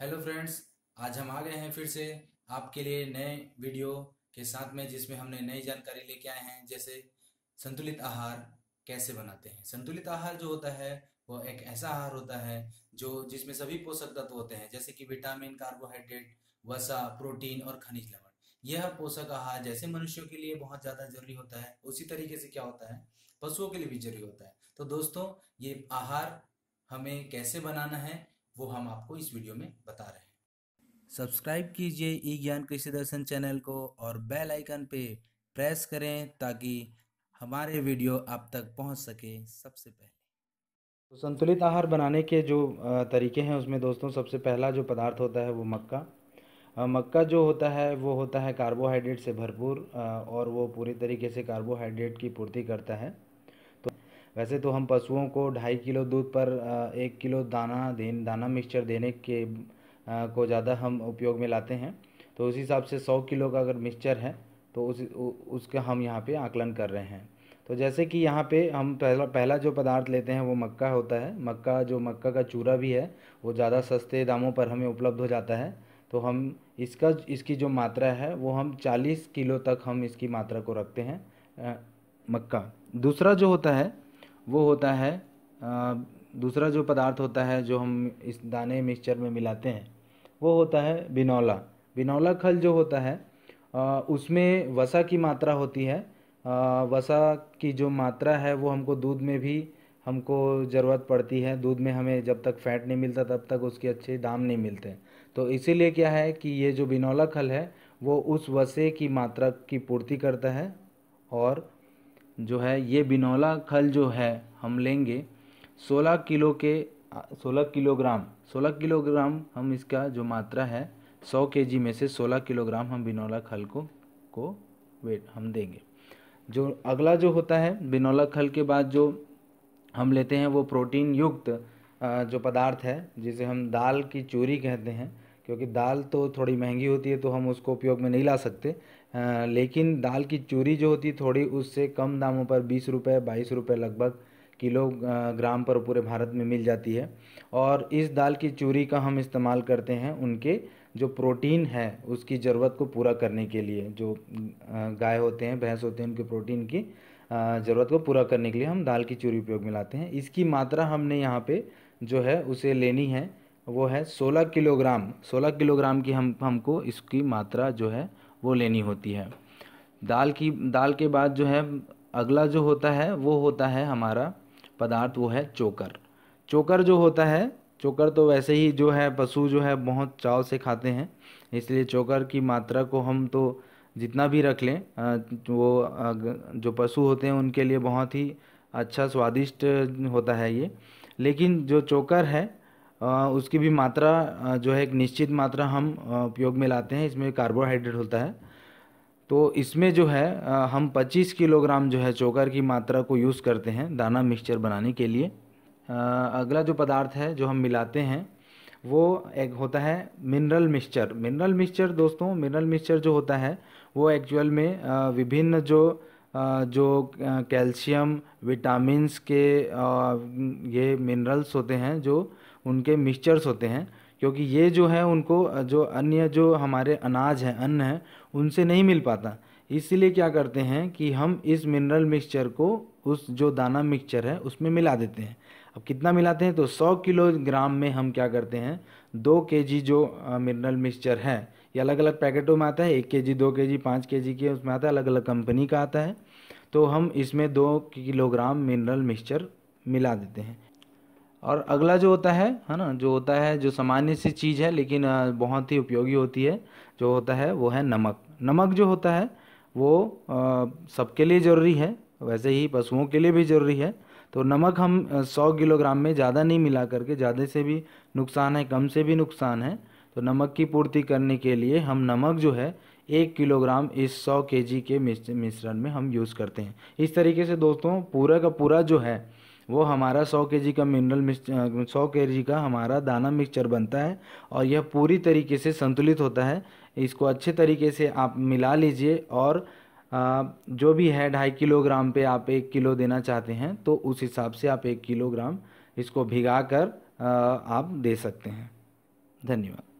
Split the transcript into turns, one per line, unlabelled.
Hello friends, आज हम आ गए हैं फिर से आपके लिए नए वीडियो के साथ में, जिसमें हमने नई जानकारी लेके आए हैं। जैसे संतुलित आहार कैसे बनाते हैं। संतुलित आहार जो होता है वो एक ऐसा आहार होता है जो जिसमें सभी पोषक तत्व होते हैं, जैसे कि विटामिन, कार्बोहाइड्रेट, वसा, प्रोटीन और खनिज लवण। यह पोषक आहार जैसे मनुष्यों के लिए बहुत ज़्यादा जरूरी होता है, उसी तरीके से क्या होता है, पशुओं के लिए भी जरूरी होता है। तो दोस्तों, ये आहार हमें कैसे बनाना है वो हम आपको इस वीडियो में बता रहे हैं। सब्सक्राइब कीजिए ई ज्ञान कृषि दर्शन चैनल को और बेल आइकन पे प्रेस करें ताकि हमारे वीडियो आप तक पहुंच सके सबसे पहले।
तो संतुलित आहार बनाने के जो तरीके हैं उसमें दोस्तों सबसे पहला जो पदार्थ होता है वो मक्का। मक्का जो होता है वो होता है कार्बोहाइड्रेट से भरपूर, और वो पूरी तरीके से कार्बोहाइड्रेट की पूर्ति करता है। तो वैसे तो हम पशुओं को 2.5 किलो दूध पर 1 किलो दाना मिक्सचर देने के को ज़्यादा हम उपयोग में लाते हैं। तो उस हिसाब से 100 किलो का अगर मिक्सचर है तो उसका हम यहाँ पे आकलन कर रहे हैं। तो जैसे कि यहाँ पे हम पहला पहला जो पदार्थ लेते हैं वो मक्का होता है। मक्का का चूरा भी है वो ज़्यादा सस्ते दामों पर हमें उपलब्ध हो जाता है। तो हम इसकी जो मात्रा है वो हम 40 किलो तक हम इसकी मात्रा को रखते हैं, मक्का। दूसरा जो होता है वो होता है दूसरा जो पदार्थ होता है जो हम इस दाने मिक्सचर में मिलाते हैं वो होता है बिनौला। बिनौला खल जो होता है उसमें वसा की मात्रा होती है। वसा की जो मात्रा है वो हमको दूध में भी हमको ज़रूरत पड़ती है। दूध में हमें जब तक फैट नहीं मिलता तब तक उसके अच्छे दाम नहीं मिलते। तो इसीलिए क्या है कि ये जो बिनौला खल है वो उस वसे की मात्रा की पूर्ति करता है। और जो है ये बिनौला खल जो है हम लेंगे 16 किलो के 16 किलोग्राम हम इसका जो मात्रा है 100 kg में से 16 किलोग्राम हम बिनौला खल को वेट हम देंगे। जो अगला जो होता है बिनौला खल के बाद जो हम लेते हैं वो प्रोटीन युक्त जो पदार्थ है जिसे हम दाल की चूरी कहते हैं। क्योंकि दाल तो थोड़ी महंगी होती है तो हम उसको उपयोग में नहीं ला सकते, लेकिन दाल की चूरी जो होती है थोड़ी उससे कम दामों पर 20 रुपये 22 रुपये लगभग किलोग्राम पर पूरे भारत में मिल जाती है। और इस दाल की चूरी का हम इस्तेमाल करते हैं उनके जो प्रोटीन है उसकी ज़रूरत को पूरा करने के लिए। जो गाय होते हैं, भैंस होते हैं, उनके प्रोटीन की ज़रूरत को पूरा करने के लिए हम दाल की चूरी उपयोग में लाते हैं। इसकी मात्रा हमने यहाँ पे जो है उसे लेनी है वो है 16 किलोग्राम। 16 किलोग्राम की हमको इसकी मात्रा जो है वो लेनी होती है। दाल के बाद जो है अगला जो होता है वो होता है हमारा पदार्थ, वो है चोकर। चोकर जो होता है, चोकर तो वैसे ही जो है पशु जो है बहुत चाव से खाते हैं, इसलिए चोकर की मात्रा को हम तो जितना भी रख लें जो पशु होते हैं उनके लिए बहुत ही अच्छा स्वादिष्ट होता है ये। लेकिन जो चोकर है उसकी भी मात्रा जो है एक निश्चित मात्रा हम उपयोग में लाते हैं। इसमें कार्बोहाइड्रेट होता है। तो इसमें जो है हम 25 किलोग्राम जो है चोकर की मात्रा को यूज़ करते हैं दाना मिक्सचर बनाने के लिए। अगला जो पदार्थ है जो हम मिलाते हैं वो एक होता है मिनरल मिक्सचर। मिनरल मिक्सचर जो होता है वो एक्चुअल में विभिन्न जो कैल्शियम विटामिन्स के ये मिनरल्स होते हैं जो उनके मिक्सचर्स होते हैं। क्योंकि ये जो है उनको जो अन्य जो हमारे अनाज हैं, अन्न है, उनसे नहीं मिल पाता। इसलिए क्या करते हैं कि हम इस मिनरल मिक्सचर को उस जो दाना मिक्सचर है उसमें मिला देते हैं। अब कितना मिलाते हैं तो 100 किलोग्राम में हम क्या करते हैं 2 kg जो मिनरल मिक्सचर है, ये अलग अलग पैकेटों में आता है, 1 kg 2 kg 5 kg के उसमें आता है, अलग अलग कंपनी का आता है। तो हम इसमें 2 किलोग्राम मिनरल मिक्सचर मिला देते हैं। और अगला जो होता है ना, जो होता है जो सामान्य सी चीज़ है लेकिन बहुत ही उपयोगी होती है, जो होता है वो है नमक। नमक जो होता है वो सबके लिए ज़रूरी है, वैसे ही पशुओं के लिए भी ज़रूरी है। तो नमक हम 100 किलोग्राम में ज़्यादा नहीं मिला करके, ज़्यादा से भी नुकसान है, कम से भी नुकसान है। तो नमक की पूर्ति करने के लिए हम नमक जो है 1 किलोग्राम इस 100 kg के मिश्रण में हम यूज़ करते हैं। इस तरीके से दोस्तों पूरा का पूरा जो है वो हमारा 100 kg का 100 kg का हमारा दाना मिक्सचर बनता है। और यह पूरी तरीके से संतुलित होता है। इसको अच्छे तरीके से आप मिला लीजिए और जो भी है 2.5 किलोग्राम पे आप 1 किलो देना चाहते हैं तो उस हिसाब से आप 1 किलोग्राम इसको भिगा कर आप दे सकते हैं। धन्यवाद।